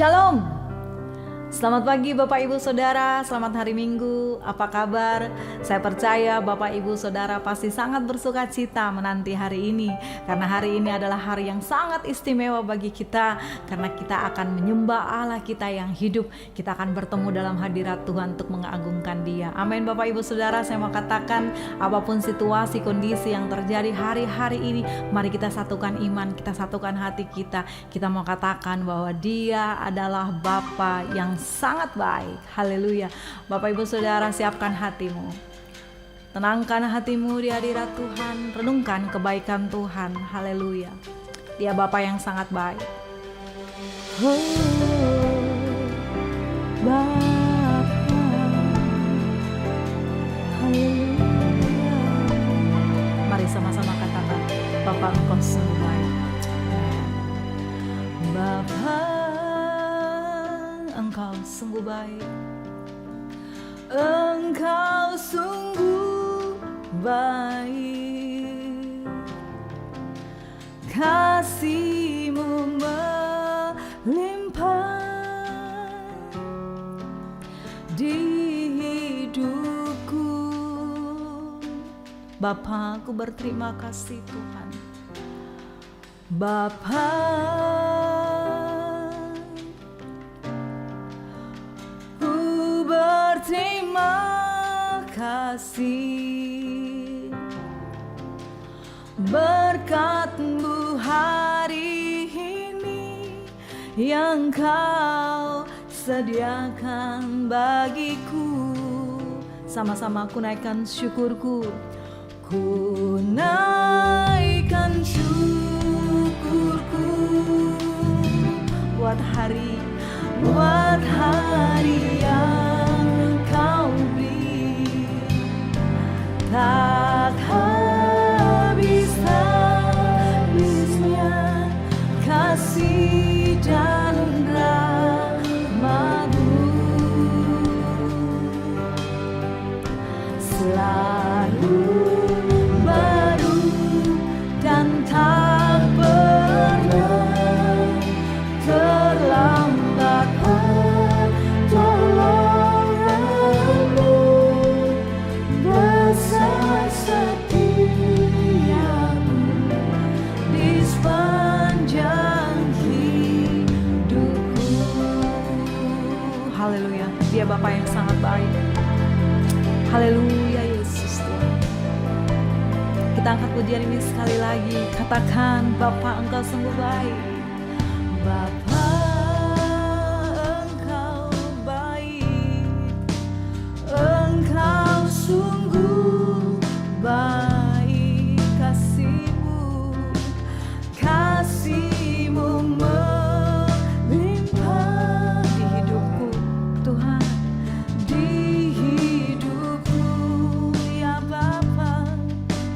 Shalom. Selamat pagi Bapak Ibu Saudara, selamat hari Minggu. Apa kabar? Saya percaya Bapak Ibu Saudara pasti sangat bersuka cita menanti hari ini, karena hari ini adalah hari yang sangat istimewa bagi kita, karena kita akan menyembah Allah kita yang hidup. Kita akan bertemu dalam hadirat Tuhan untuk mengagungkan Dia. Amin Bapak Ibu Saudara. Saya mau katakan, apapun situasi kondisi yang terjadi hari-hari ini, mari kita satukan iman, kita satukan hati kita. Kita mau katakan bahwa Dia adalah Bapa yang sangat baik. Haleluya. Bapak Ibu Saudara, siapkan hatimu, tenangkan hatimu di hadirat Tuhan, renungkan kebaikan Tuhan. Haleluya. Dia Bapa yang sangat baik. Oh, Bapa. Haleluya. Mari sama-sama katakan, Bapa Engkau sungguh baik. Bapa, Engkau sungguh baik. Engkau sungguh baik. Kasih-Mu melimpah di hidupku. Bapa, aku berterima kasih Tuhan. Bapa, terima kasih berkat-Mu hari ini yang Kau sediakan bagiku. Sama-sama aku naikkan syukurku. Ku naikkan syukurku buat hari yang Kau beri, tak habis-habisnya kasih dan rahmat-Mu, selalu baru dan tak pernah terlambat. Pertolongan-Mu besar setiamu di sepanjang hidupku. Haleluya, Dia Bapa yang sangat baik. Haleluya Yesus Tuhan. Kita angkat pujian ini sekali lagi. Katakan, Bapa Engkau sungguh baik. Bapa, Engkau baik. Engkau sungguh baik. Kasih-Mu melimpah di hidupku Tuhan, di hidupku ya Bapa.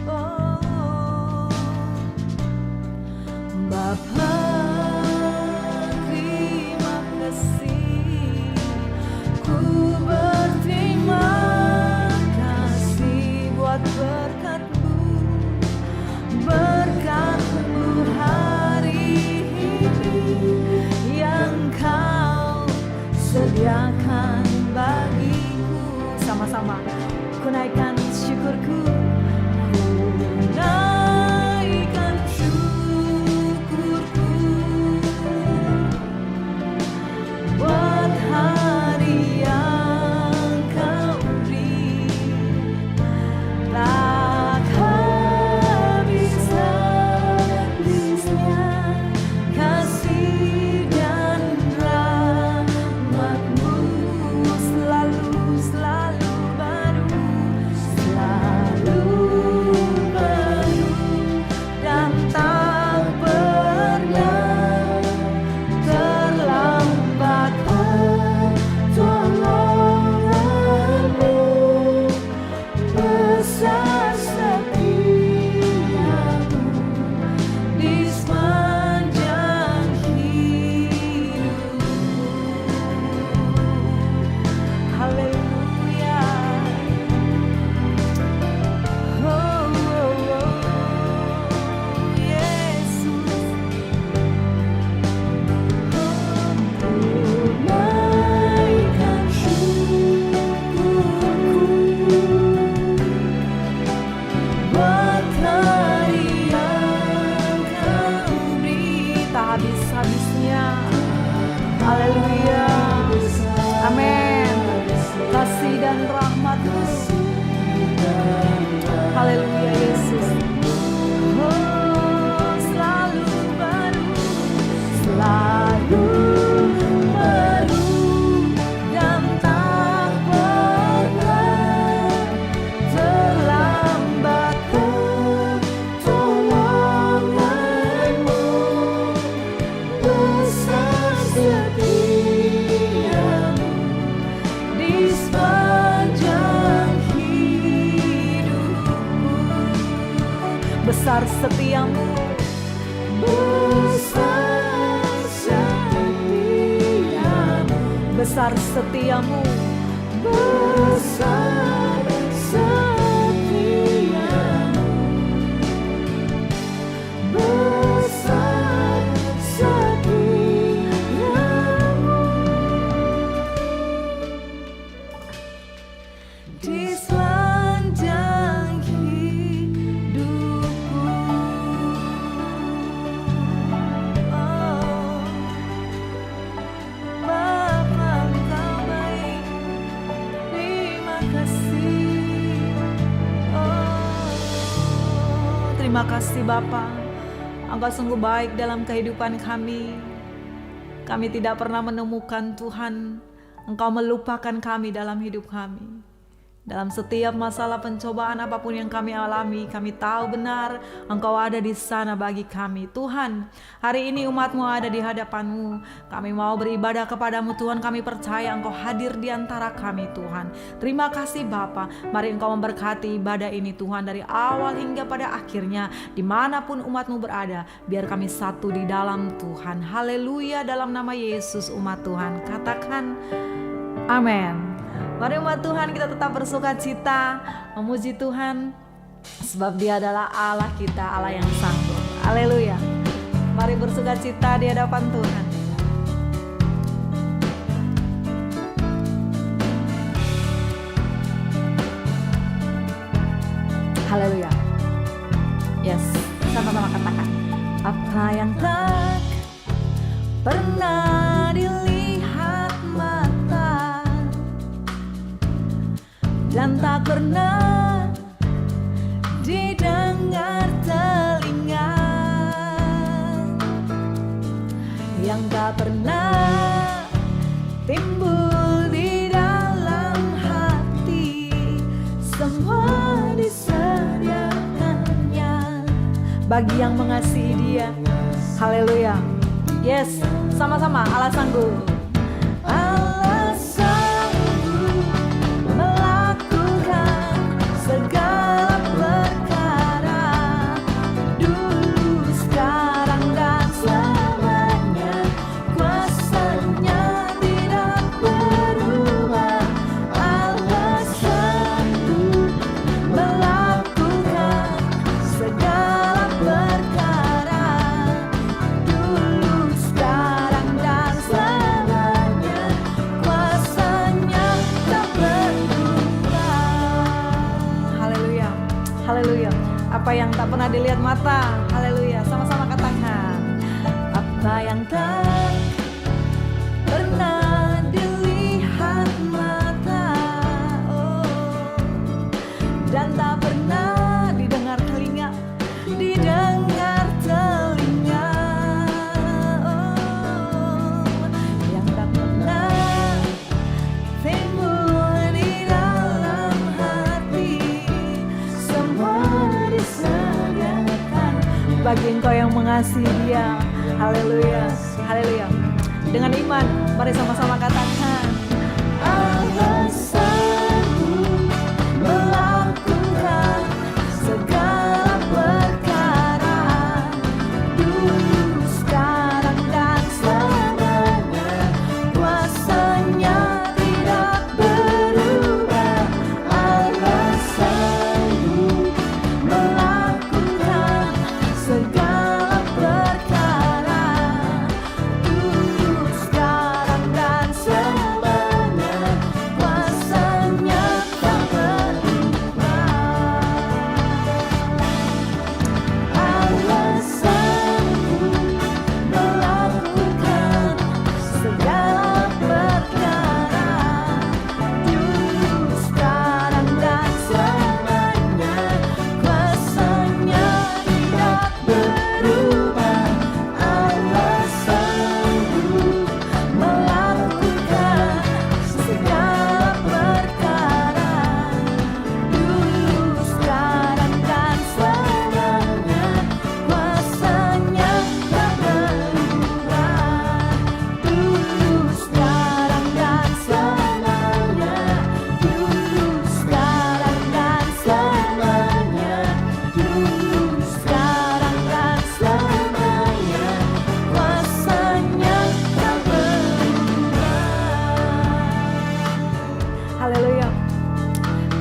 Oh Bapa, terima kasih. Ku berterima kasih buat berkat-Mu hari ini yang Kau sediakan bagiku. Sama-sama ku naikkan syukurku. Ku naikkan syukurku buat hari yang Kau beri, tak habis-habisnya kasih dan rahmat-Mu, selalu baru, selalu besar setiamu, besar setiamu, besar setiamu, besar setiamu, besar setiamu. Di sepanjang hidupku, oh, Bapa Engkau baik, terima kasih, oh, terima kasih Bapa, Engkau sungguh baik dalam kehidupan kami. Kami tidak pernah menemukan Tuhan, Engkau melupakan kami dalam hidup kami. Dalam setiap masalah pencobaan apapun yang kami alami, kami tahu benar Engkau ada di sana bagi kami. Tuhan, hari ini umat-Mu ada di hadapan-Mu. Kami mau beribadah kepadamu Tuhan, kami percaya Engkau hadir di antara kami Tuhan. Terima kasih Bapa, mari Engkau memberkati ibadah ini Tuhan, dari awal hingga pada akhirnya. Dimanapun umat-Mu berada, biar kami satu di dalam Tuhan. Haleluya, dalam nama Yesus umat Tuhan katakan amin. Mari umat Tuhan kita tetap bersuka cita, memuji Tuhan, sebab Dia adalah Allah kita, Allah yang sanggup. Haleluya. Mari bersuka cita di hadapan Tuhan. Haleluya. Yes, sama-sama katakan. Apa yang tak pernah dilihat mata dan tak pernah didengar telinga, yang tak pernah timbul di dalam hati, semua disediakannya bagi yang mengasihi Dia. Haleluya. Yes, sama-sama Allah sanggup. Segala perkara, dulu, sekarang, dan selamanya. Kuasanya tidak berubah. Allah sanggup melakukan segala perkara, dulu, sekarang, dan selamanya. Kuasanya tak berubah. Haleluya. Apa yang tak pernah dilihat mata. Haleluya. Sama-sama katakan. Apa yang tak pernah dilihat mata, oh, dan tak pernah didengar telinga, oh, yang tak pernah timbul di dalam hati, semua disediakan bagi engkau yang mengasihi Dia. Haleluya. Haleluya. Dengan iman, mari sama-sama katakan. Allah sanggup melakukan segala perkara, dulu, sekarang, dan selamanya. Kuasanya tidak berubah. Allah sanggup melakukan segala perkara, dulu, sekarang, dan selamanya.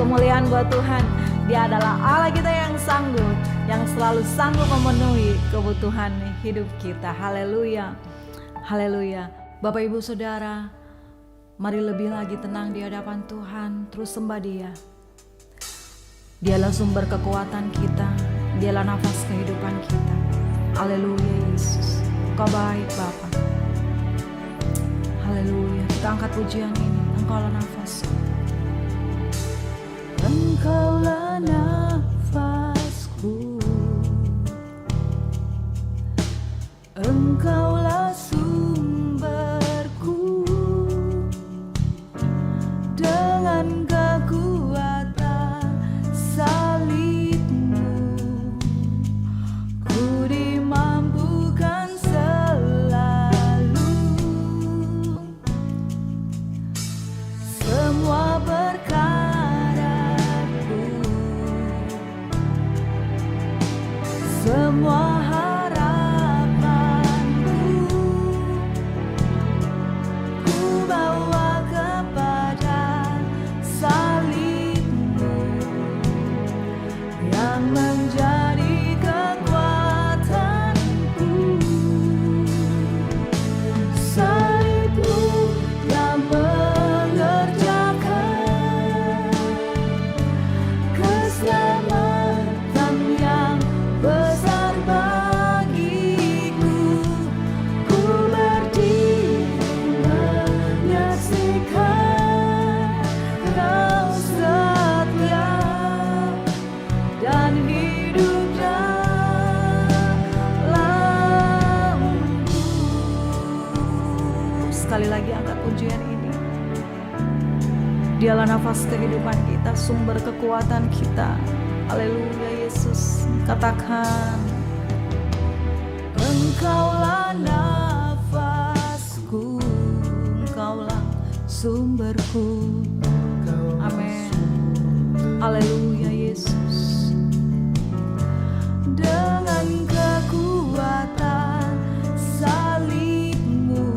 kemuliaan buat Tuhan. Dia adalah Allah kita yang sanggup, yang selalu sanggup memenuhi kebutuhan hidup kita. Haleluya, haleluya. Bapak Ibu Saudara, mari lebih lagi tenang di hadapan Tuhan. Terus sembah Dia. Dialah sumber kekuatan kita, Dialah nafas kehidupan kita. Haleluya Yesus, Kau baik Bapa. Haleluya, kita angkat pujian ini. Engkaulah nafasku, Engkaulah nafasku, Engkaulah sumberku. Dengan kekuatan salibmu, ku dimampukan selalu. Semua perkaraku, semua harapanku, ku bawa kepada salibmu yang menjadi kekuatanku. Salibmu yang mengerjakan keselamatan yang besar bagiku. Ku berdiri menyaksikan Kau setia dan hidup dalamku. Sekali lagi angkat pujian ini. Dialah nafas kehidupan kita, sumber kekuatan kita. Haleluya Yesus. Katakan, Engkaulah nafasku, Engkaulah sumberku. Amin. Haleluya Yesus. Dengan kekuatan salibmu,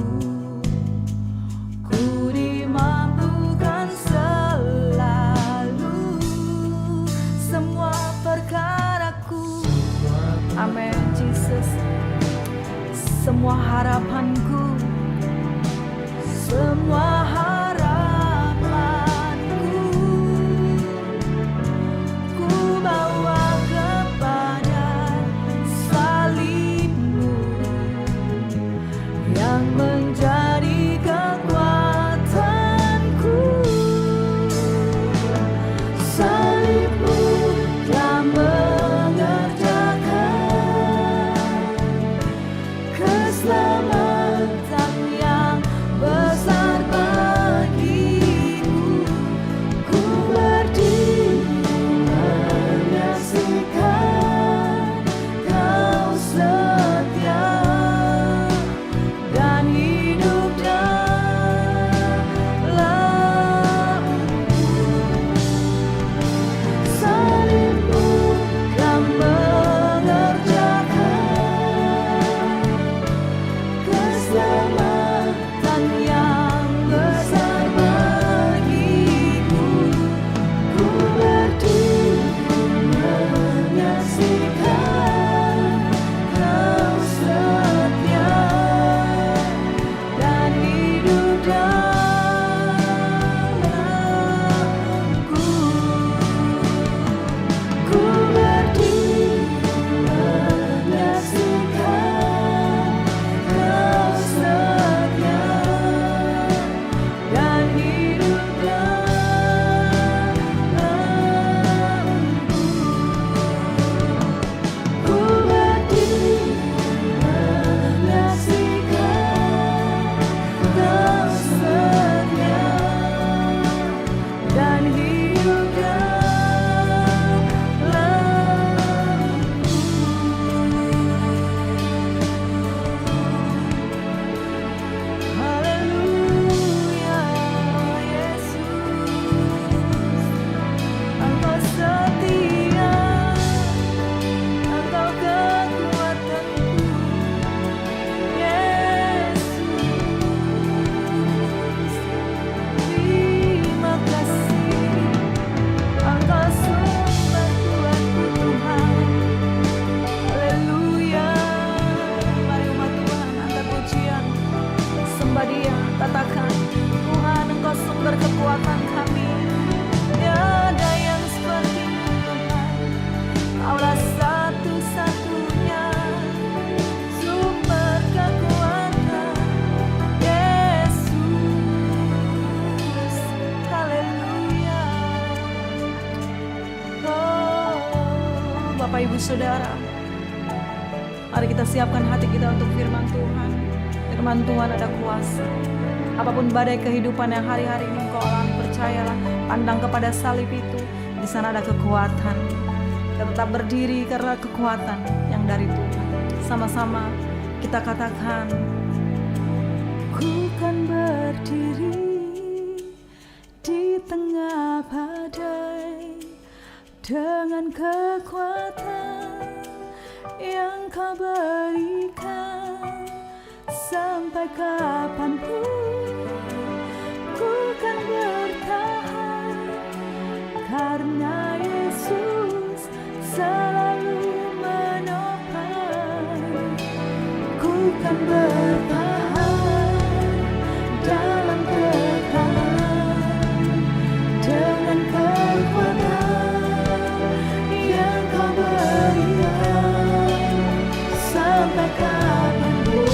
ku dimampukan selalu. Semua perkaraku, amin Jesus. Semua harapanku, semua harapan Bapak Ibu Saudara, mari kita siapkan hati kita untuk firman Tuhan. Firman Tuhan ada kuasa. Apapun badai kehidupan yang hari-hari ini engkau alami, percayalah, pandang kepada salib itu. Di sana ada kekuatan. Kita tetap berdiri karena kekuatan yang dari Tuhan. Sama-sama kita katakan, ku kan berdiri di tengah badai dengan kekuatan yang kau berikan. Sampai kapanpun ku kan bertahan, karena Yesus selalu menopang. Ku kan bertahan dalam tekanan dengan kekuatan yang kau berikan. Sampai kapanpun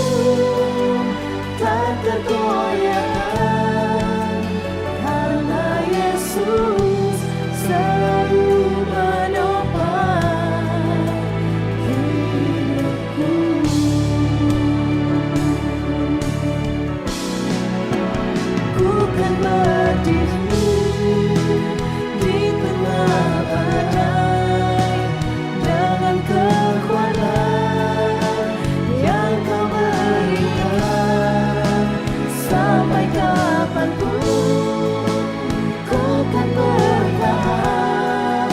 tak tergoyahkan, karena Yesus selalu menopang hidupku. Ku kan berdiri di tengah badai dengan kekuatan yang kau berikan. Sampai kapanpun ku kan bertahan,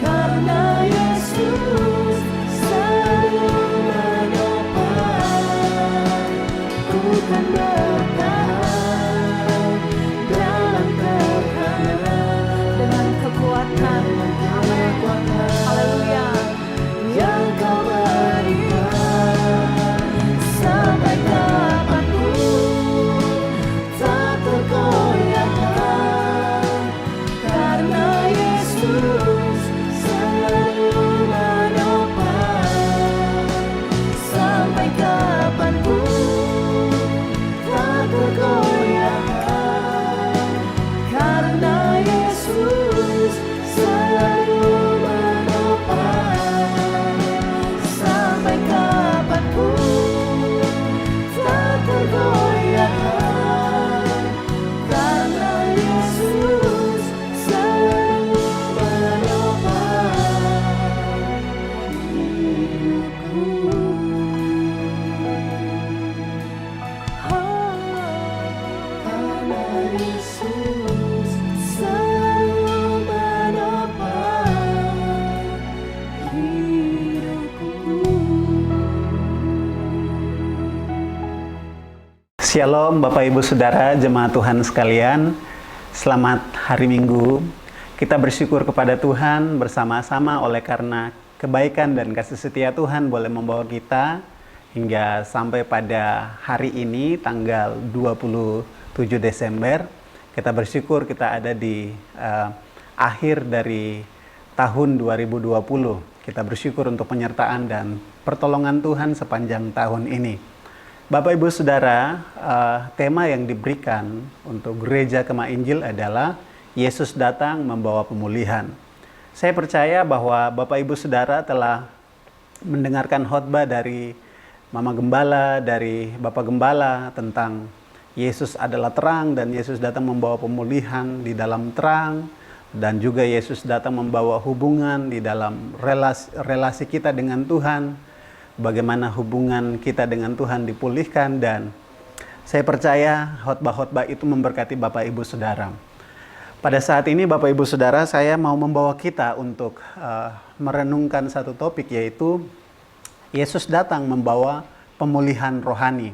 karena Yesus selalu menopang. Ku kan bertahan dalam tekanan dengan kekuatan, haleluya, yang kau berikan. Sampai kapanpun tak tergoyahkan, karena Yesus selalu menopang. Sampai kapanpun tak tergoyahkan, karena Yesus selalu menopang. Sampai kapanpun tak tergoyahkan, karena Yesus selalu menopang hidupku. Karena Yesus selalu menopang hidupku. Shalom Bapak Ibu Saudara, jemaat Tuhan sekalian. Selamat hari Minggu. Kita bersyukur kepada Tuhan bersama-sama oleh karena kebaikan dan kasih setia Tuhan boleh membawa kita hingga sampai pada hari ini tanggal 27 Desember. Kita bersyukur kita ada di akhir dari tahun 2020. Kita bersyukur untuk penyertaan dan pertolongan Tuhan sepanjang tahun ini. Bapak Ibu Saudara, tema yang diberikan untuk Gereja Kemah Injil adalah Yesus datang membawa pemulihan. Saya percaya bahwa Bapak Ibu Saudara telah mendengarkan khotbah dari Mama Gembala, dari Bapak Gembala tentang Yesus adalah terang dan Yesus datang membawa pemulihan di dalam terang, dan juga Yesus datang membawa hubungan di dalam relasi kita dengan Tuhan. Bagaimana hubungan kita dengan Tuhan dipulihkan, dan saya percaya khotbah-khotbah itu memberkati Bapak Ibu Saudara. Pada saat ini Bapak Ibu Saudara, saya mau membawa kita untuk merenungkan satu topik, yaitu Yesus datang membawa pemulihan rohani.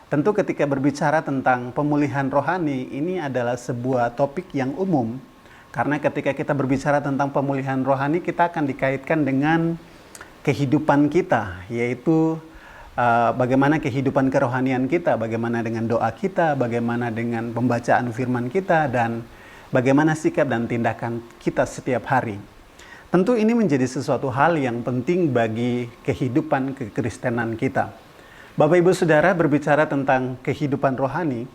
Tentu ketika berbicara tentang pemulihan rohani, ini adalah sebuah topik yang umum. Karena ketika kita berbicara tentang pemulihan rohani, kita akan dikaitkan dengan kehidupan kita, yaitu bagaimana kehidupan kerohanian kita, bagaimana dengan doa kita, bagaimana dengan pembacaan firman kita, dan bagaimana sikap dan tindakan kita setiap hari. Tentu ini menjadi sesuatu hal yang penting bagi kehidupan kekristenan kita. Bapak Ibu Saudara, berbicara tentang kehidupan rohani,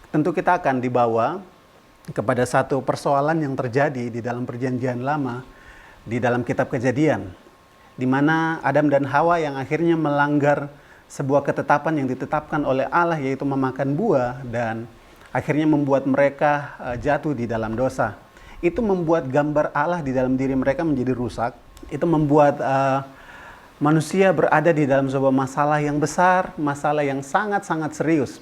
tentu kita akan dibawa kepada satu persoalan yang terjadi di dalam Perjanjian Lama, di dalam kitab Kejadian. di mana Adam dan Hawa yang akhirnya melanggar sebuah ketetapan yang ditetapkan oleh Allah, yaitu memakan buah, dan akhirnya membuat mereka jatuh di dalam dosa. Itu membuat gambar Allah di dalam diri mereka menjadi rusak. Itu membuat manusia berada di dalam sebuah masalah yang besar, masalah yang sangat-sangat serius.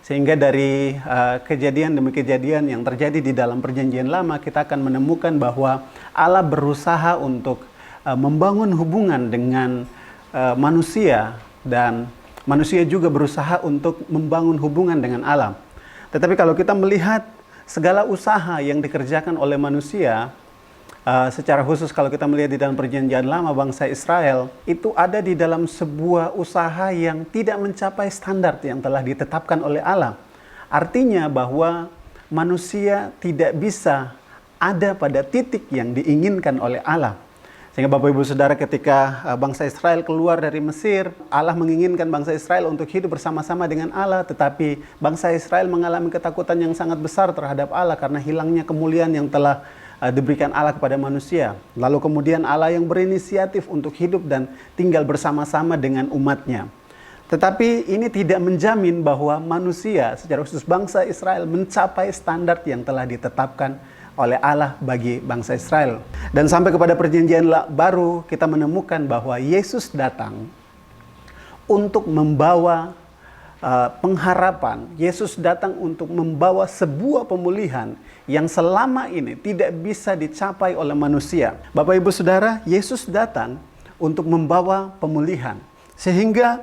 Sehingga dari kejadian demi kejadian yang terjadi di dalam Perjanjian Lama, kita akan menemukan bahwa Allah berusaha untuk membangun hubungan dengan manusia, dan manusia juga berusaha untuk membangun hubungan dengan alam. Tetapi kalau kita melihat segala usaha yang dikerjakan oleh manusia, secara khusus kalau kita melihat di dalam Perjanjian Lama, bangsa Israel itu ada di dalam sebuah usaha yang tidak mencapai standar yang telah ditetapkan oleh Allah. Artinya bahwa manusia tidak bisa ada pada titik yang diinginkan oleh Allah. Sehingga Bapak Ibu Saudara, ketika bangsa Israel keluar dari Mesir, Allah menginginkan bangsa Israel untuk hidup bersama-sama dengan Allah, tetapi bangsa Israel mengalami ketakutan yang sangat besar terhadap Allah karena hilangnya kemuliaan yang telah diberikan Allah kepada manusia. Lalu kemudian Allah yang berinisiatif untuk hidup dan tinggal bersama-sama dengan umatnya. Tetapi ini tidak menjamin bahwa manusia, secara khusus bangsa Israel, mencapai standar yang telah ditetapkan oleh Allah bagi bangsa Israel. Dan sampai kepada Perjanjian Baru, kita menemukan bahwa Yesus datang untuk membawa pengharapan. Yesus datang untuk membawa sebuah pemulihan yang selama ini tidak bisa dicapai oleh manusia. Bapak Ibu Saudara, Yesus datang untuk membawa pemulihan. Sehingga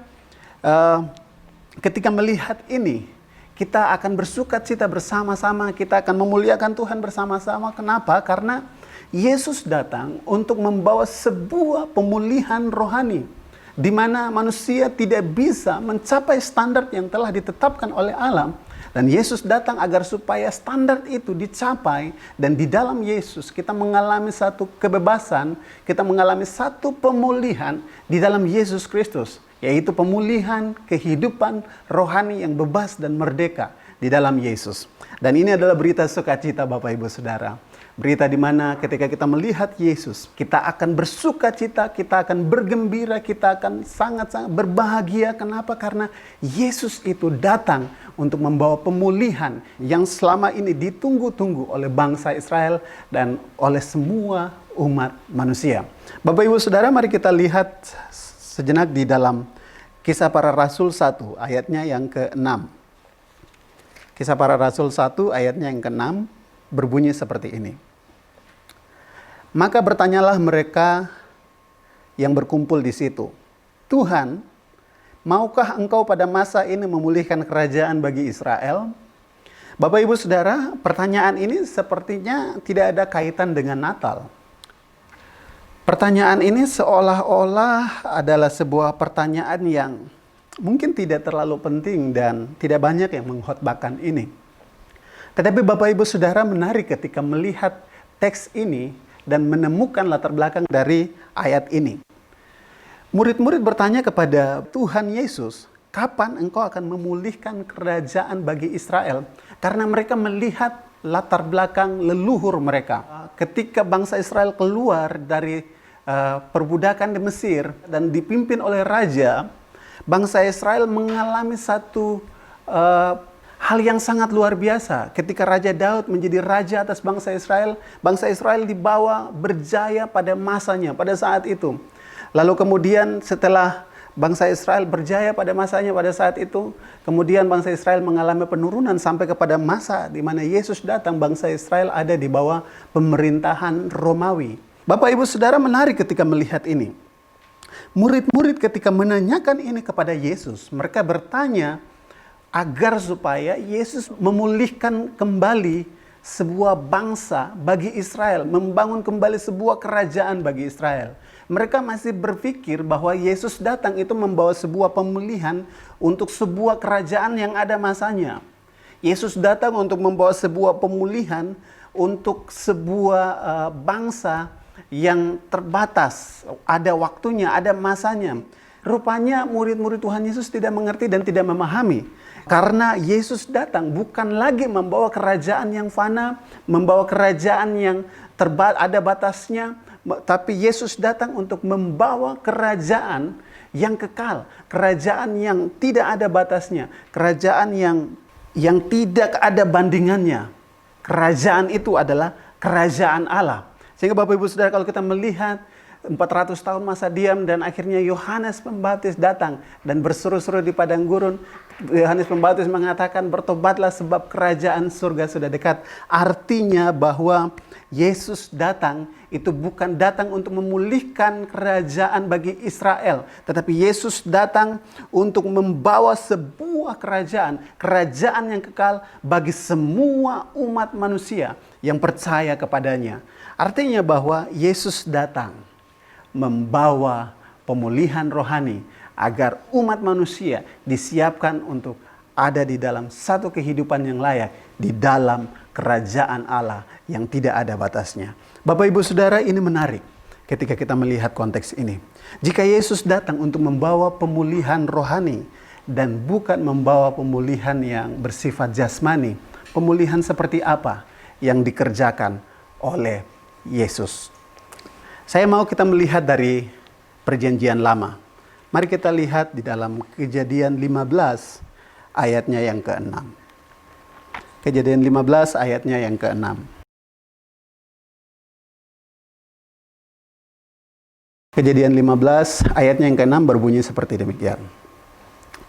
ketika melihat ini, kita akan bersukacita bersama-sama, kita akan memuliakan Tuhan bersama-sama. Kenapa? Karena Yesus datang untuk membawa sebuah pemulihan rohani, di mana manusia tidak bisa mencapai standar yang telah ditetapkan oleh Allah. Dan Yesus datang agar supaya standar itu dicapai, dan di dalam Yesus kita mengalami satu kebebasan, kita mengalami satu pemulihan di dalam Yesus Kristus, yaitu pemulihan kehidupan rohani yang bebas dan merdeka di dalam Yesus. Dan ini adalah berita sukacita Bapak Ibu Saudara. Berita di mana ketika kita melihat Yesus, kita akan bersukacita, kita akan bergembira, kita akan sangat-sangat berbahagia. Kenapa? Karena Yesus itu datang untuk membawa pemulihan yang selama ini ditunggu-tunggu oleh bangsa Israel dan oleh semua umat manusia. Bapak Ibu Saudara, mari kita lihat sejenak di dalam Kisah Para Rasul 1 ayatnya yang ke-6. Kisah Para Rasul 1 ayatnya yang ke-6 berbunyi seperti ini. Maka bertanyalah mereka yang berkumpul di situ, Tuhan, maukah engkau pada masa ini memulihkan kerajaan bagi Israel? Bapak Ibu Saudara, pertanyaan ini sepertinya tidak ada kaitan dengan Natal. Pertanyaan ini seolah-olah adalah sebuah pertanyaan yang mungkin tidak terlalu penting dan tidak banyak yang mengkhotbahkan ini. Tetapi Bapak Ibu Saudara, menarik ketika melihat teks ini dan menemukan latar belakang dari ayat ini. Murid-murid bertanya kepada Tuhan Yesus, kapan engkau akan memulihkan kerajaan bagi Israel? Karena mereka melihat latar belakang leluhur mereka. Ketika bangsa Israel keluar dari perbudakan di Mesir dan dipimpin oleh raja, bangsa Israel mengalami satu hal yang sangat luar biasa. Ketika Raja Daud menjadi raja atas bangsa Israel dibawa berjaya pada masanya, pada saat itu. Lalu kemudian setelah bangsa Israel berjaya pada masanya pada saat itu, kemudian bangsa Israel mengalami penurunan sampai kepada masa di mana Yesus datang, bangsa Israel ada di bawah pemerintahan Romawi. Bapak Ibu Saudara, menarik ketika melihat ini. Murid-murid ketika menanyakan ini kepada Yesus, mereka bertanya agar supaya Yesus memulihkan kembali sebuah bangsa bagi Israel, membangun kembali sebuah kerajaan bagi Israel. Mereka masih berpikir bahwa Yesus datang itu membawa sebuah pemulihan untuk sebuah kerajaan yang ada masanya. Yesus datang untuk membawa sebuah pemulihan untuk sebuah bangsa yang terbatas, ada waktunya, ada masanya. Rupanya murid-murid Tuhan Yesus tidak mengerti dan tidak memahami. Karena Yesus datang bukan lagi membawa kerajaan yang fana, membawa kerajaan yang ada batasnya, tapi Yesus datang untuk membawa kerajaan yang kekal, kerajaan yang tidak ada batasnya, kerajaan yang tidak ada bandingannya. Kerajaan itu adalah kerajaan Allah. Sehingga Bapak Ibu Saudara, kalau kita melihat 400 tahun masa diam dan akhirnya Yohanes Pembaptis datang dan berseru-seru di padang gurun. Yohanes Pembaptis mengatakan, bertobatlah sebab kerajaan surga sudah dekat. Artinya bahwa Yesus datang itu bukan datang untuk memulihkan kerajaan bagi Israel, tetapi Yesus datang untuk membawa sebuah kerajaan yang kekal bagi semua umat manusia yang percaya kepadanya. Artinya bahwa Yesus datang membawa pemulihan rohani agar umat manusia disiapkan untuk ada di dalam satu kehidupan yang layak di dalam kerajaan Allah yang tidak ada batasnya. Bapak Ibu Saudara, ini menarik ketika kita melihat konteks ini. Jika Yesus datang untuk membawa pemulihan rohani dan bukan membawa pemulihan yang bersifat jasmani, pemulihan seperti apa yang dikerjakan oleh Yesus? Saya mau kita melihat dari Perjanjian Lama. Mari kita lihat di dalam Kejadian 15 ayatnya yang ke-6. Kejadian 15 ayatnya yang ke-6. Kejadian 15 ayatnya yang ke-6 berbunyi seperti demikian.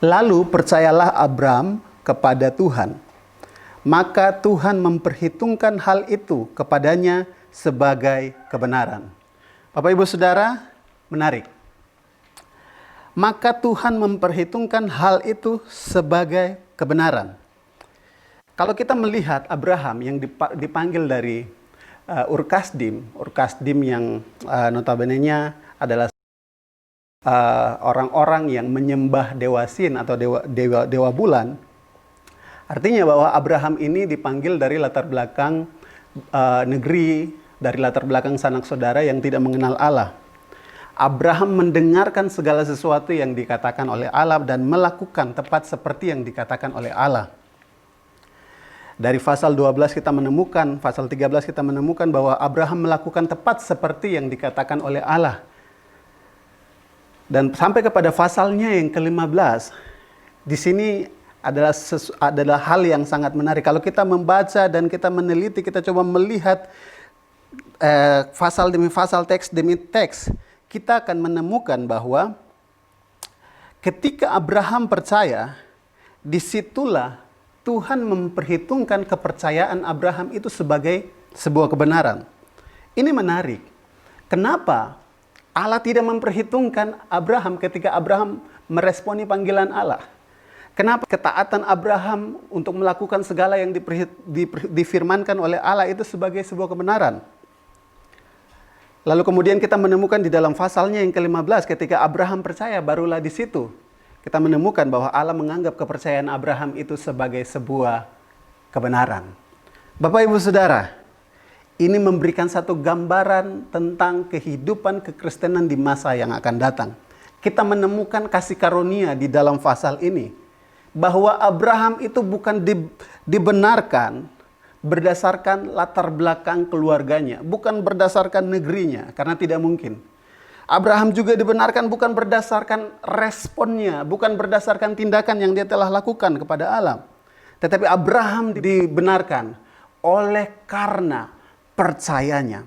Lalu percayalah Abram kepada Tuhan, maka Tuhan memperhitungkan hal itu kepadanya sebagai kebenaran. Bapak Ibu Saudara, menarik. Maka Tuhan memperhitungkan hal itu sebagai kebenaran. Kalau kita melihat Abraham yang dipanggil dari Ur Kasdim yang notabene-nya adalah orang-orang yang menyembah dewa Sin atau dewa bulan. Artinya bahwa Abraham ini dipanggil dari latar belakang negeri, dari latar belakang sanak saudara yang tidak mengenal Allah. Abraham mendengarkan segala sesuatu yang dikatakan oleh Allah dan melakukan tepat seperti yang dikatakan oleh Allah. Dari pasal 12 kita menemukan, pasal 13 kita menemukan bahwa Abraham melakukan tepat seperti yang dikatakan oleh Allah. Dan sampai kepada pasalnya yang ke-15, di sini adalah hal yang sangat menarik. Kalau kita membaca dan kita meneliti, kita coba melihat pasal demi pasal, teks demi teks, kita akan menemukan bahwa ketika Abraham percaya, disitulah Tuhan memperhitungkan kepercayaan Abraham itu sebagai sebuah kebenaran. Ini menarik. Kenapa Allah tidak memperhitungkan Abraham ketika Abraham meresponi panggilan Allah? Kenapa ketaatan Abraham untuk melakukan segala yang difirmankan oleh Allah itu sebagai sebuah kebenaran? Lalu kemudian kita menemukan di dalam pasalnya yang ke-15 ketika Abraham percaya, barulah di situ kita menemukan bahwa Allah menganggap kepercayaan Abraham itu sebagai sebuah kebenaran. Bapak Ibu Saudara, ini memberikan satu gambaran tentang kehidupan kekristenan di masa yang akan datang. Kita menemukan kasih karunia di dalam pasal ini, bahwa Abraham itu bukan dibenarkan berdasarkan latar belakang keluarganya, bukan berdasarkan negerinya, karena tidak mungkin. Abraham juga dibenarkan bukan berdasarkan responnya, bukan berdasarkan tindakan yang dia telah lakukan kepada Allah. Tetapi Abraham dibenarkan oleh karena percayanya.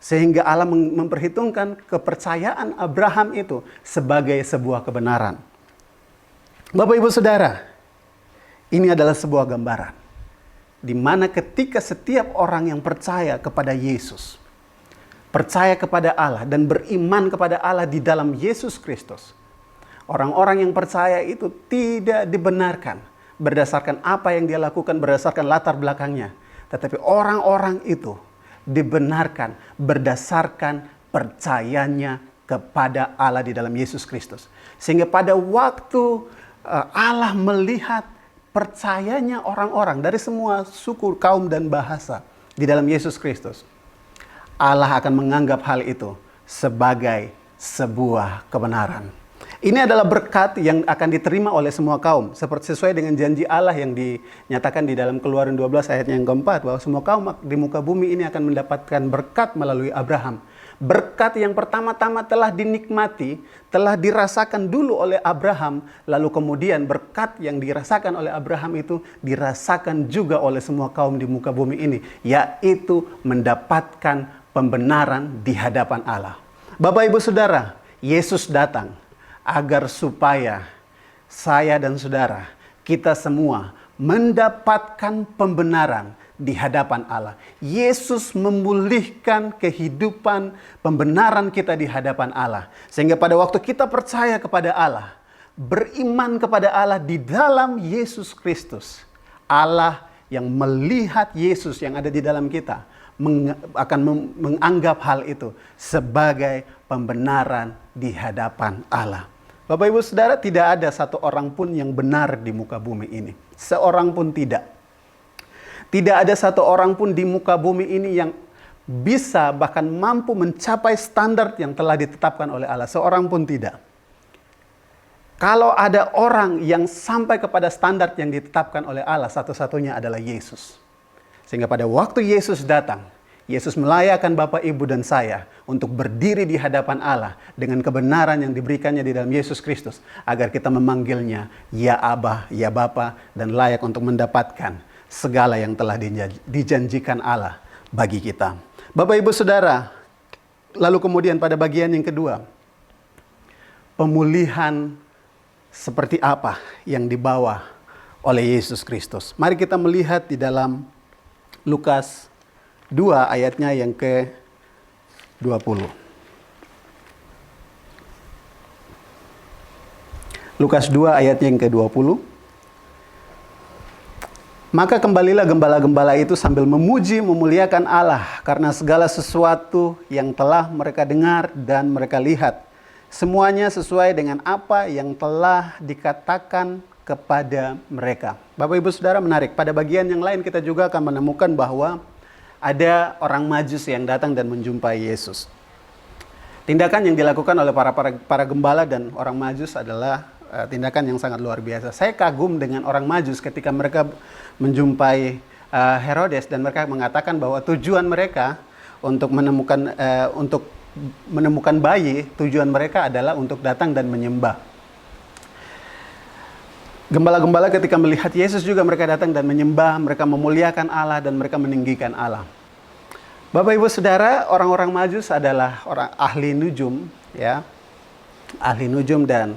Sehingga Allah memperhitungkan kepercayaan Abraham itu sebagai sebuah kebenaran. Bapak Ibu Saudara, ini adalah sebuah gambaran di mana ketika setiap orang yang percaya kepada Yesus, percaya kepada Allah dan beriman kepada Allah di dalam Yesus Kristus, orang-orang yang percaya itu tidak dibenarkan berdasarkan apa yang dia lakukan, berdasarkan latar belakangnya, tetapi orang-orang itu dibenarkan berdasarkan percayanya kepada Allah di dalam Yesus Kristus. Sehingga pada waktu Allah melihat percayanya orang-orang dari semua suku, kaum, dan bahasa di dalam Yesus Kristus, Allah akan menganggap hal itu sebagai sebuah kebenaran. Ini adalah berkat yang akan diterima oleh semua kaum, seperti sesuai dengan janji Allah yang dinyatakan di dalam Keluaran 12 ayat yang keempat, bahwa semua kaum di muka bumi ini akan mendapatkan berkat melalui Abraham. Berkat yang pertama-tama telah dinikmati, telah dirasakan dulu oleh Abraham, lalu kemudian berkat yang dirasakan oleh Abraham itu dirasakan juga oleh semua kaum di muka bumi ini, yaitu mendapatkan pembenaran di hadapan Allah. Bapak Ibu Saudara, Yesus datang agar supaya saya dan saudara, kita semua mendapatkan pembenaran di hadapan Allah. Yesus memulihkan kehidupan pembenaran kita di hadapan Allah. Sehingga pada waktu kita percaya kepada Allah, beriman kepada Allah di dalam Yesus Kristus, Allah yang melihat Yesus yang ada di dalam kita akan menganggap hal itu sebagai pembenaran di hadapan Allah. Bapak Ibu Saudara, tidak ada satu orang pun yang benar di muka bumi ini. Seorang pun tidak. Tidak ada satu orang pun di muka bumi ini yang bisa bahkan mampu mencapai standar yang telah ditetapkan oleh Allah. Seorang pun tidak. Kalau ada orang yang sampai kepada standar yang ditetapkan oleh Allah, satu-satunya adalah Yesus. Sehingga pada waktu Yesus datang, Yesus melayakkan Bapak, Ibu, dan saya untuk berdiri di hadapan Allah dengan kebenaran yang diberikannya di dalam Yesus Kristus, agar kita memanggilnya ya Abah, ya Bapa, dan layak untuk mendapatkan segala yang telah dijanjikan Allah bagi kita. Bapak, Ibu, Saudara, lalu kemudian pada bagian yang kedua, pemulihan seperti apa yang dibawa oleh Yesus Kristus. Mari kita melihat di dalam Lukas 2 ayatnya yang ke-20. Lukas 2 ayatnya yang ke-20. Maka kembalilah gembala-gembala itu sambil memuji memuliakan Allah karena segala sesuatu yang telah mereka dengar dan mereka lihat. Semuanya sesuai dengan apa yang telah dikatakan kepada mereka. Bapak, Ibu, Saudara, menarik. Pada bagian yang lain kita juga akan menemukan bahwa ada orang Majus yang datang dan menjumpai Yesus. Tindakan yang dilakukan oleh para gembala dan orang Majus adalah tindakan yang sangat luar biasa. Saya kagum dengan orang Majus ketika mereka menjumpai Herodes dan mereka mengatakan bahwa tujuan mereka untuk menemukan bayi, tujuan mereka adalah untuk datang dan menyembah. Gembala-gembala ketika melihat Yesus juga mereka datang dan menyembah, mereka memuliakan Allah dan mereka meninggikan Allah. Bapak, Ibu, Saudara, orang-orang Majus adalah orang ahli nujum, ya. Ahli nujum dan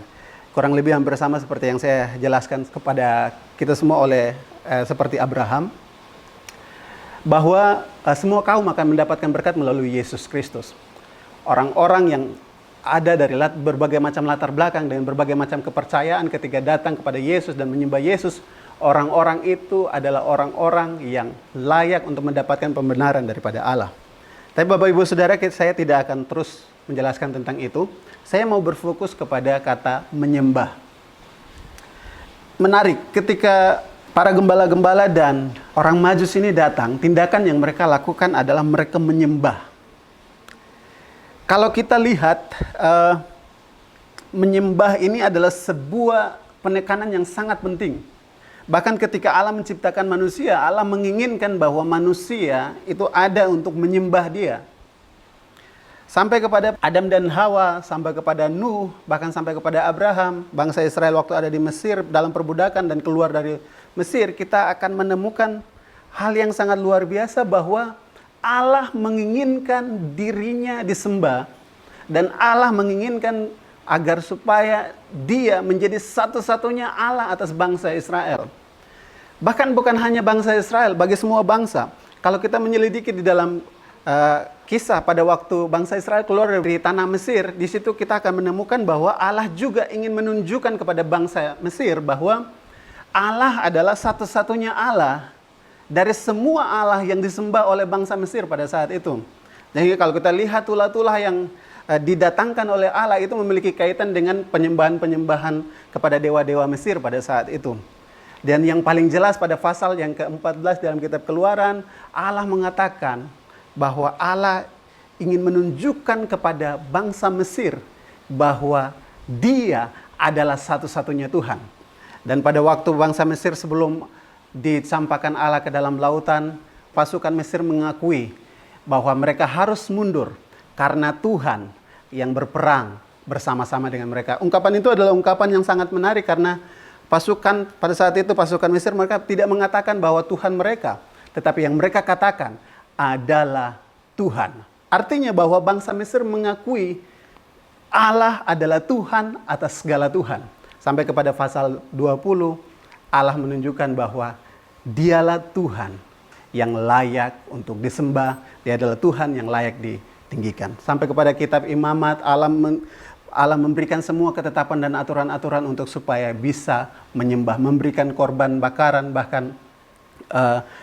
kurang lebih hampir sama seperti yang saya jelaskan kepada kita semua seperti Abraham, bahwa semua kaum akan mendapatkan berkat melalui Yesus Kristus. Orang-orang yang ada dari berbagai macam latar belakang dan berbagai macam kepercayaan ketika datang kepada Yesus dan menyembah Yesus, orang-orang itu adalah orang-orang yang layak untuk mendapatkan pembenaran daripada Allah. Tapi Bapak, Ibu, Saudara, saya tidak akan terus menjelaskan tentang itu. Saya mau berfokus kepada kata menyembah. Menarik, ketika para gembala-gembala dan orang Majus ini datang, tindakan yang mereka lakukan adalah mereka menyembah. Kalau kita lihat, menyembah ini adalah sebuah penekanan yang sangat penting. Bahkan ketika Allah menciptakan manusia, Allah menginginkan bahwa manusia itu ada untuk menyembah Dia. Sampai kepada Adam dan Hawa, sampai kepada Nuh, bahkan sampai kepada Abraham, bangsa Israel waktu ada di Mesir dalam perbudakan dan keluar dari Mesir, kita akan menemukan hal yang sangat luar biasa bahwa Allah menginginkan dirinya disembah dan Allah menginginkan agar supaya Dia menjadi satu-satunya Allah atas bangsa Israel. Bahkan bukan hanya bangsa Israel, bagi semua bangsa. Kalau kita menyelidiki di dalam kisah pada waktu bangsa Israel keluar dari tanah Mesir, di situ kita akan menemukan bahwa Allah juga ingin menunjukkan kepada bangsa Mesir bahwa Allah adalah satu-satunya Allah dari semua Allah yang disembah oleh bangsa Mesir pada saat itu. Jadi kalau kita lihat tulah-tulah yang didatangkan oleh Allah itu memiliki kaitan dengan penyembahan-penyembahan kepada dewa-dewa Mesir pada saat itu. Dan yang paling jelas pada pasal yang ke-14 dalam kitab Keluaran, Allah mengatakan bahwa Allah ingin menunjukkan kepada bangsa Mesir bahwa Dia adalah satu-satunya Tuhan. Dan pada waktu bangsa Mesir sebelum dicampakkan Allah ke dalam lautan, pasukan Mesir mengakui bahwa mereka harus mundur karena Tuhan yang berperang bersama-sama dengan mereka. Ungkapan itu adalah ungkapan yang sangat menarik karena pasukan pada saat itu, pasukan Mesir, mereka tidak mengatakan bahwa Tuhan mereka, tetapi yang mereka katakan adalah Tuhan. Artinya bahwa bangsa Mesir mengakui Allah adalah Tuhan atas segala Tuhan. Sampai kepada pasal 20, Allah menunjukkan bahwa Dialah Tuhan yang layak untuk disembah. Dia adalah Tuhan yang layak ditinggikan. Sampai kepada kitab Imamat, Allah memberikan semua ketetapan dan aturan-aturan untuk supaya bisa menyembah, memberikan korban bakaran, bahkan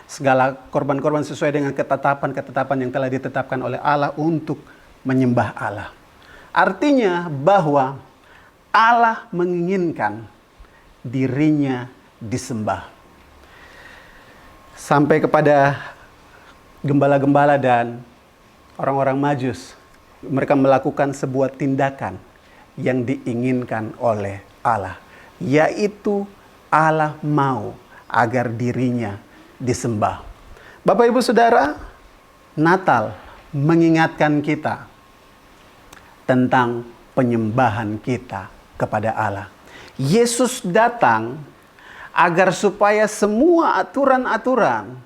segala korban-korban sesuai dengan ketetapan-ketetapan yang telah ditetapkan oleh Allah untuk menyembah Allah. Artinya bahwa Allah menginginkan dirinya disembah. Sampai kepada gembala-gembala dan orang-orang Majus, mereka melakukan sebuah tindakan yang diinginkan oleh Allah, yaitu Allah mau agar dirinya disembah. Bapak Ibu Saudara, Natal mengingatkan kita tentang penyembahan kita kepada Allah. Yesus datang agar supaya semua aturan-aturan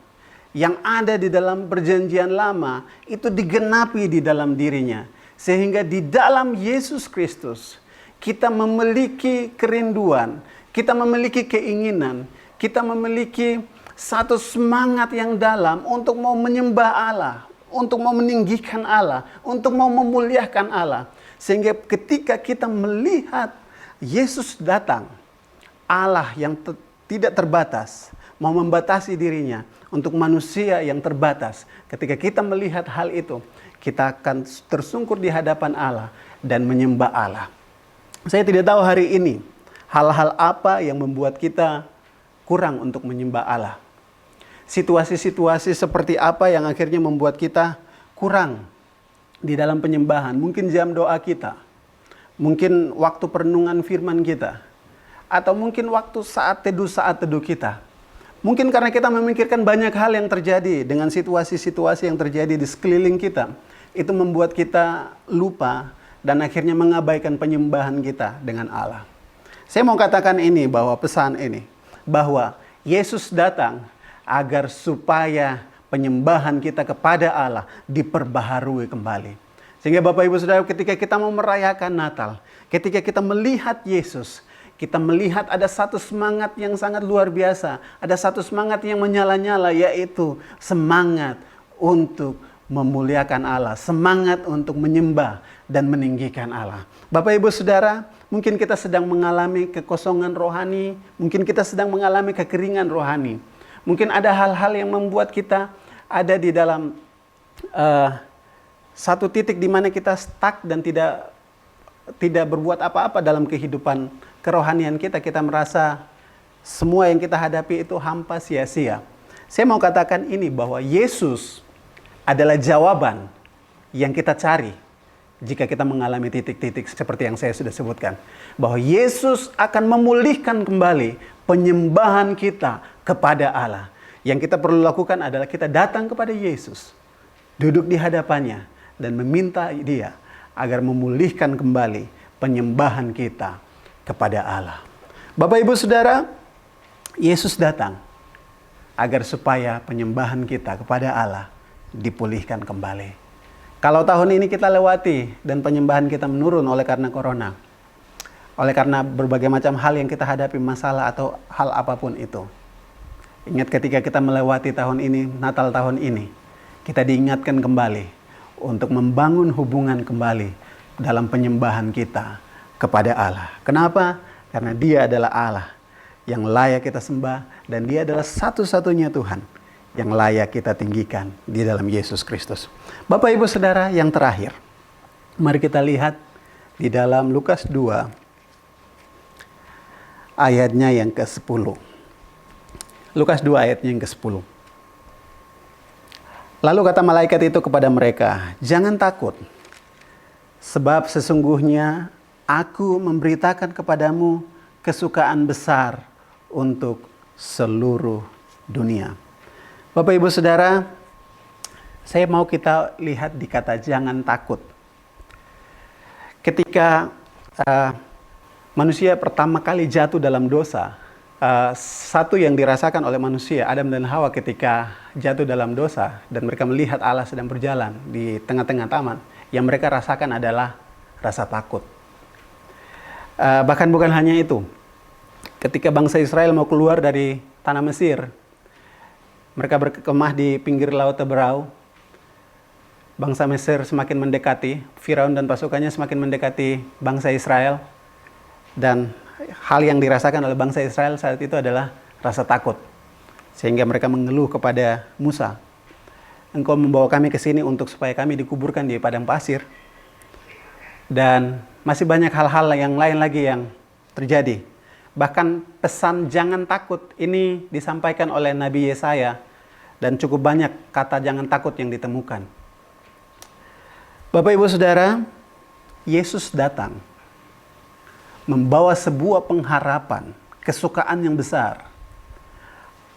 yang ada di dalam perjanjian lama itu digenapi di dalam dirinya. Sehingga di dalam Yesus Kristus kita memiliki kerinduan, kita memiliki keinginan, kita memiliki satu semangat yang dalam untuk mau menyembah Allah, untuk mau meninggikan Allah, untuk mau memuliakan Allah. Sehingga ketika kita melihat Yesus datang, Allah yang tidak terbatas, mau membatasi dirinya untuk manusia yang terbatas. Ketika kita melihat hal itu, kita akan tersungkur di hadapan Allah dan menyembah Allah. Saya tidak tahu hari ini hal-hal apa yang membuat kita kurang untuk menyembah Allah. Situasi-situasi seperti apa yang akhirnya membuat kita kurang di dalam penyembahan. Mungkin jam doa kita, mungkin waktu perenungan firman kita, atau mungkin waktu saat teduh kita. Mungkin karena kita memikirkan banyak hal yang terjadi dengan situasi-situasi yang terjadi di sekeliling kita. Itu membuat kita lupa dan akhirnya mengabaikan penyembahan kita dengan Allah. Saya mau katakan ini, bahwa pesan ini, bahwa Yesus datang agar supaya penyembahan kita kepada Allah diperbaharui kembali. Sehingga Bapak Ibu Saudara, ketika kita mau merayakan Natal, ketika kita melihat Yesus, kita melihat ada satu semangat yang sangat luar biasa. Ada satu semangat yang menyala-nyala, yaitu semangat untuk memuliakan Allah. Semangat untuk menyembah dan meninggikan Allah. Bapak Ibu Saudara, mungkin kita sedang mengalami kekosongan rohani. Mungkin kita sedang mengalami kekeringan rohani. Mungkin ada hal-hal yang membuat kita ada di dalam satu titik di mana kita stuck dan tidak berbuat apa-apa dalam kehidupan kerohanian kita. Kita merasa semua yang kita hadapi itu hampa, sia-sia. Saya mau katakan ini, bahwa Yesus adalah jawaban yang kita cari jika kita mengalami titik-titik seperti yang saya sudah sebutkan. Bahwa Yesus akan memulihkan kembali penyembahan kita kepada Allah. Yang kita perlu lakukan adalah kita datang kepada Yesus, duduk di hadapannya, dan meminta Dia agar memulihkan kembali penyembahan kita kepada Allah. Bapak Ibu Saudara, Yesus datang agar supaya penyembahan kita kepada Allah dipulihkan kembali. Kalau tahun ini kita lewati dan penyembahan kita menurun oleh karena corona, oleh karena berbagai macam hal yang kita hadapi, masalah atau hal apapun itu. Ingat, ketika kita melewati tahun ini, Natal tahun ini, kita diingatkan kembali untuk membangun hubungan kembali dalam penyembahan kita kepada Allah. Kenapa? Karena Dia adalah Allah yang layak kita sembah, dan Dia adalah satu-satunya Tuhan yang layak kita tinggikan di dalam Yesus Kristus. Bapak Ibu Saudara, yang terakhir, mari kita lihat di dalam Lukas 2 ayatnya yang ke-10. Lukas 2 ayatnya yang ke-10. Lalu kata malaikat itu kepada mereka, "Jangan takut, sebab sesungguhnya aku memberitakan kepadamu kesukaan besar untuk seluruh dunia." Bapak Ibu Saudara, saya mau kita lihat di kata jangan takut. ketika manusia pertama kali jatuh dalam dosa, satu yang dirasakan oleh manusia, Adam dan Hawa ketika jatuh dalam dosa dan mereka melihat Allah sedang berjalan di tengah-tengah taman, yang mereka rasakan adalah rasa takut. Bahkan bukan hanya itu, ketika bangsa Israel mau keluar dari tanah Mesir, mereka berkemah di pinggir laut Teberau, bangsa Mesir semakin mendekati, Firaun dan pasukannya semakin mendekati bangsa Israel, dan hal yang dirasakan oleh bangsa Israel saat itu adalah rasa takut. Sehingga mereka mengeluh kepada Musa, "Engkau membawa kami ke sini untuk supaya kami dikuburkan di padang pasir." Dan masih banyak hal-hal yang lain lagi yang terjadi. Bahkan pesan jangan takut ini disampaikan oleh Nabi Yesaya, dan cukup banyak kata jangan takut yang ditemukan. Bapak Ibu Saudara, Yesus datang membawa sebuah pengharapan, kesukaan yang besar,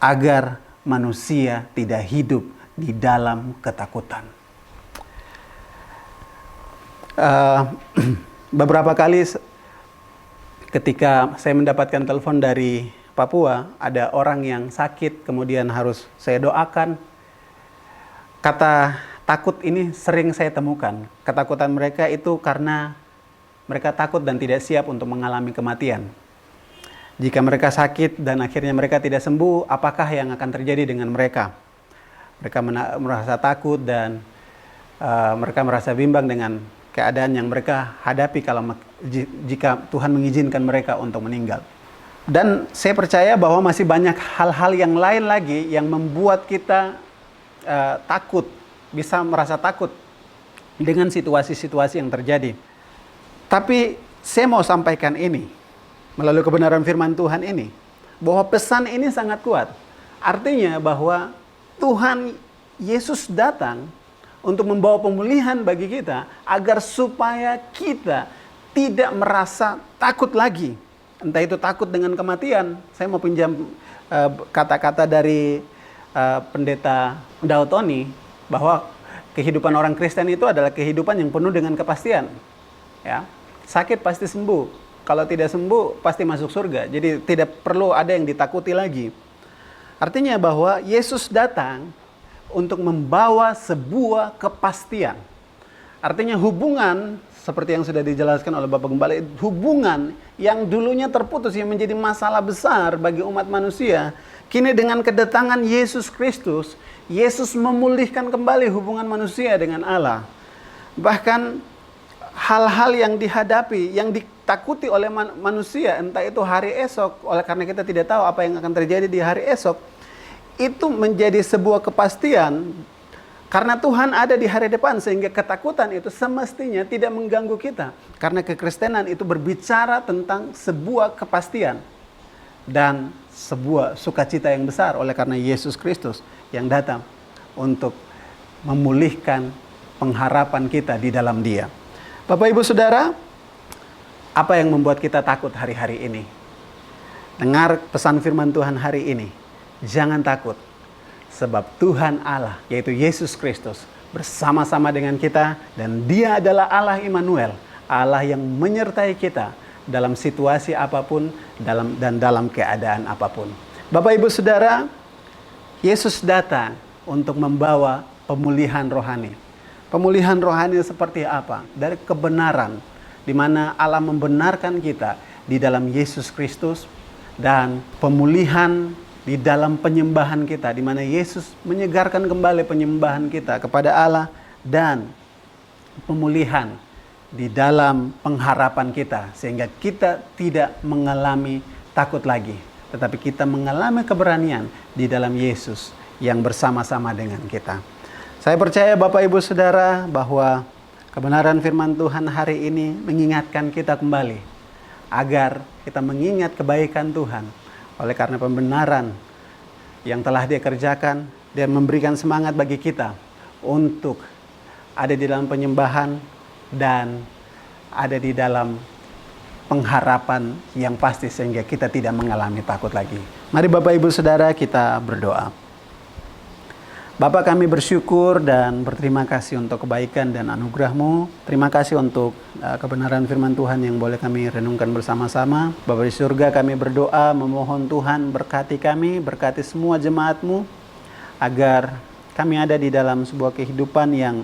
agar manusia tidak hidup di dalam ketakutan. Beberapa kali ketika saya mendapatkan telepon dari Papua, ada orang yang sakit, kemudian harus saya doakan. Kata takut ini sering saya temukan. Ketakutan mereka itu karena mereka takut dan tidak siap untuk mengalami kematian. Jika mereka sakit dan akhirnya mereka tidak sembuh, apakah yang akan terjadi dengan mereka? Mereka merasa takut dan mereka merasa bimbang dengan keadaan yang mereka hadapi jika Tuhan mengizinkan mereka untuk meninggal. Dan saya percaya bahwa masih banyak hal-hal yang lain lagi yang membuat kita takut, bisa merasa takut dengan situasi-situasi yang terjadi. Tapi saya mau sampaikan ini, melalui kebenaran firman Tuhan ini, bahwa pesan ini sangat kuat. Artinya bahwa Tuhan Yesus datang untuk membawa pemulihan bagi kita, agar supaya kita tidak merasa takut lagi. Entah itu takut dengan kematian. Saya mau pinjam kata-kata dari pendeta Daud Tony, bahwa kehidupan orang Kristen itu adalah kehidupan yang penuh dengan kepastian. Ya. Sakit pasti sembuh. Kalau tidak sembuh, pasti masuk surga. Jadi tidak perlu ada yang ditakuti lagi. Artinya bahwa Yesus datang untuk membawa sebuah kepastian. Artinya hubungan, seperti yang sudah dijelaskan oleh Bapak Gembala, hubungan yang dulunya terputus, yang menjadi masalah besar bagi umat manusia, kini dengan kedatangan Yesus Kristus, Yesus memulihkan kembali hubungan manusia dengan Allah. Bahkan hal-hal yang dihadapi, yang ditakuti oleh manusia, entah itu hari esok, oleh karena kita tidak tahu apa yang akan terjadi di hari esok, itu menjadi sebuah kepastian karena Tuhan ada di hari depan, sehingga ketakutan itu semestinya tidak mengganggu kita. Karena kekristenan itu berbicara tentang sebuah kepastian dan sebuah sukacita yang besar, oleh karena Yesus Kristus yang datang untuk memulihkan pengharapan kita di dalam Dia. Bapak Ibu Saudara, apa yang membuat kita takut hari-hari ini? Dengar pesan firman Tuhan hari ini. Jangan takut, sebab Tuhan Allah, yaitu Yesus Kristus, bersama-sama dengan kita, dan Dia adalah Allah Immanuel, Allah yang menyertai kita dalam situasi apapun dan dalam keadaan apapun. Bapak Ibu Saudara, Yesus datang untuk membawa pemulihan rohani. Pemulihan rohani seperti apa? Dari kebenaran, di mana Allah membenarkan kita di dalam Yesus Kristus, dan pemulihan di dalam penyembahan kita, di mana Yesus menyegarkan kembali penyembahan kita kepada Allah, dan pemulihan di dalam pengharapan kita, sehingga kita tidak mengalami takut lagi, tetapi kita mengalami keberanian di dalam Yesus yang bersama-sama dengan kita. Saya percaya Bapak Ibu Saudara bahwa kebenaran firman Tuhan hari ini mengingatkan kita kembali agar kita mengingat kebaikan Tuhan. Oleh karena pembenaran yang telah Dia kerjakan, Dia memberikan semangat bagi kita untuk ada di dalam penyembahan dan ada di dalam pengharapan yang pasti, sehingga kita tidak mengalami takut lagi. Mari Bapak Ibu Saudara, kita berdoa. Bapa, kami bersyukur dan berterima kasih untuk kebaikan dan anugerah-Mu. Terima kasih untuk kebenaran firman Tuhan yang boleh kami renungkan bersama-sama. Bapa di surga, kami berdoa memohon Tuhan berkati kami, berkati semua jemaat-Mu, agar kami ada di dalam sebuah kehidupan yang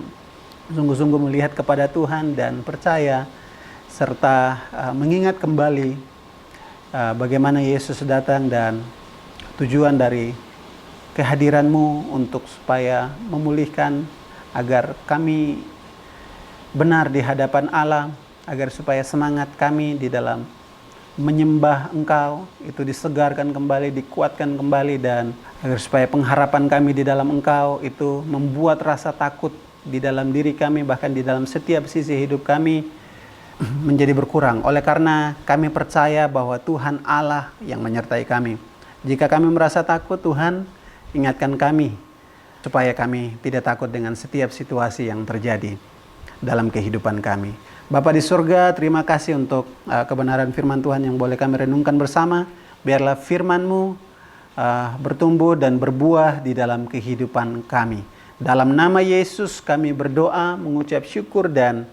sungguh-sungguh melihat kepada Tuhan dan percaya, serta mengingat kembali bagaimana Yesus datang dan tujuan dari kehadiran-Mu untuk supaya memulihkan agar kami benar di hadapan Allah, agar supaya semangat kami di dalam menyembah Engkau itu disegarkan kembali, dikuatkan kembali, dan agar supaya pengharapan kami di dalam Engkau itu membuat rasa takut di dalam diri kami, bahkan di dalam setiap sisi hidup kami menjadi berkurang. Oleh karena kami percaya bahwa Tuhan Allah yang menyertai kami. Jika kami merasa takut, Tuhan ingatkan kami supaya kami tidak takut dengan setiap situasi yang terjadi dalam kehidupan kami. Bapa di surga, terima kasih untuk kebenaran firman Tuhan yang boleh kami renungkan bersama. Biarlah firman-Mu bertumbuh dan berbuah di dalam kehidupan kami. Dalam nama Yesus kami berdoa, mengucap syukur dan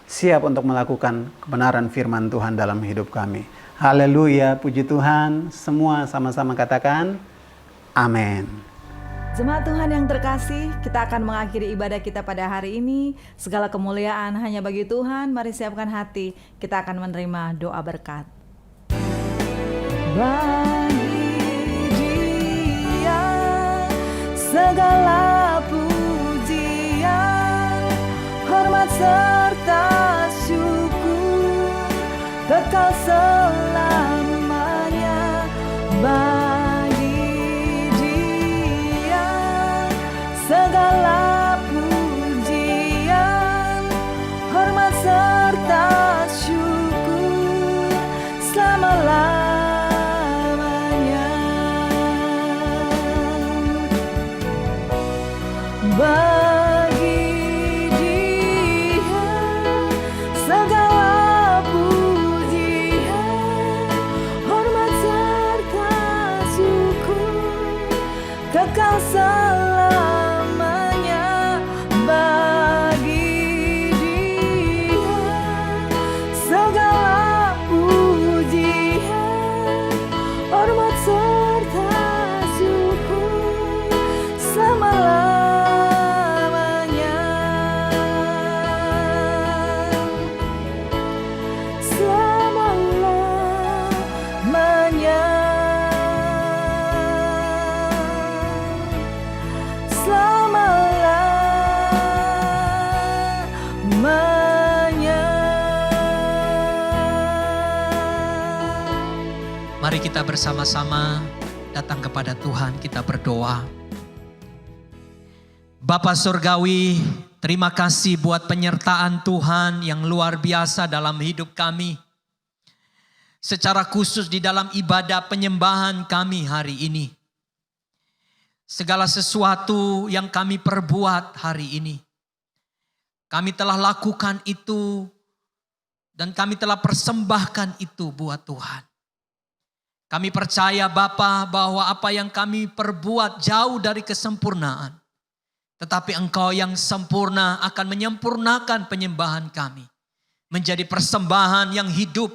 siap untuk melakukan kebenaran firman Tuhan dalam hidup kami. Haleluya, puji Tuhan. Semua sama-sama katakan amin. Jemaat Tuhan yang terkasih, kita akan mengakhiri ibadah kita pada hari ini. Segala kemuliaan hanya bagi Tuhan. Mari siapkan hati, kita akan menerima doa berkat. Bagi Dia segala pujian, hormat serta syukur kekal selamanya. Segala pujian, hormat serta syukur selama-lamanya. Bagi Dia segala pujian, hormat serta syukur kekal selamanya. Mari kita bersama-sama datang kepada Tuhan, kita berdoa. Bapa Surgawi, terima kasih buat penyertaan Tuhan yang luar biasa dalam hidup kami. Secara khusus di dalam ibadah penyembahan kami hari ini. Segala sesuatu yang kami perbuat hari ini, kami telah lakukan itu dan kami telah persembahkan itu buat Tuhan. Kami percaya Bapa bahwa apa yang kami perbuat jauh dari kesempurnaan. Tetapi Engkau yang sempurna akan menyempurnakan penyembahan kami. Menjadi persembahan yang hidup,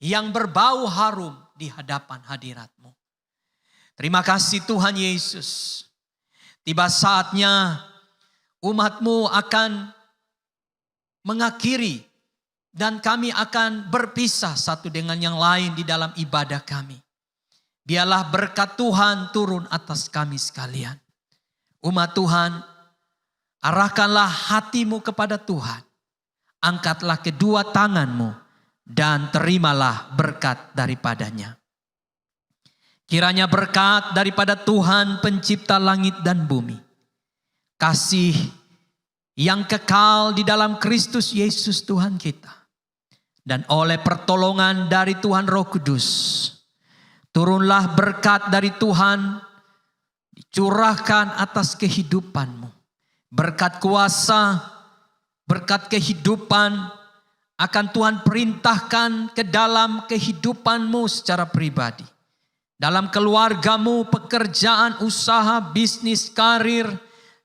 yang berbau harum di hadapan hadirat-Mu. Terima kasih Tuhan Yesus. Tiba saatnya umat-Mu akan mengakhiri dan kami akan berpisah satu dengan yang lain di dalam ibadah kami. Biarlah berkat Tuhan turun atas kami sekalian. Umat Tuhan, arahkanlah hatimu kepada Tuhan. Angkatlah kedua tanganmu dan terimalah berkat daripadanya. Kiranya berkat daripada Tuhan pencipta langit dan bumi. Kasih yang kekal di dalam Kristus Yesus Tuhan kita. Dan oleh pertolongan dari Tuhan Roh Kudus, turunlah berkat dari Tuhan, dicurahkan atas kehidupanmu. Berkat kuasa, berkat kehidupan akan Tuhan perintahkan ke dalam kehidupanmu secara pribadi. Dalam keluargamu, pekerjaan, usaha, bisnis, karir,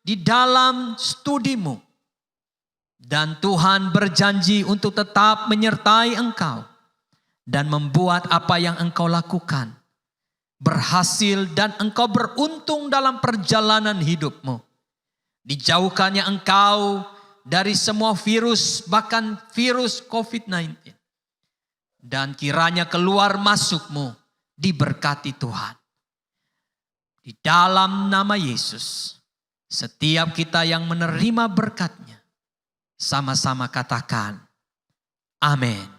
di dalam studimu. Dan Tuhan berjanji untuk tetap menyertai engkau dan membuat apa yang engkau lakukan berhasil dan engkau beruntung dalam perjalanan hidupmu. Dijauhkannya engkau dari semua virus, bahkan virus COVID-19. Dan kiranya keluar masukmu diberkati Tuhan. Di dalam nama Yesus, setiap kita yang menerima berkat-Nya, sama-sama katakan, amin.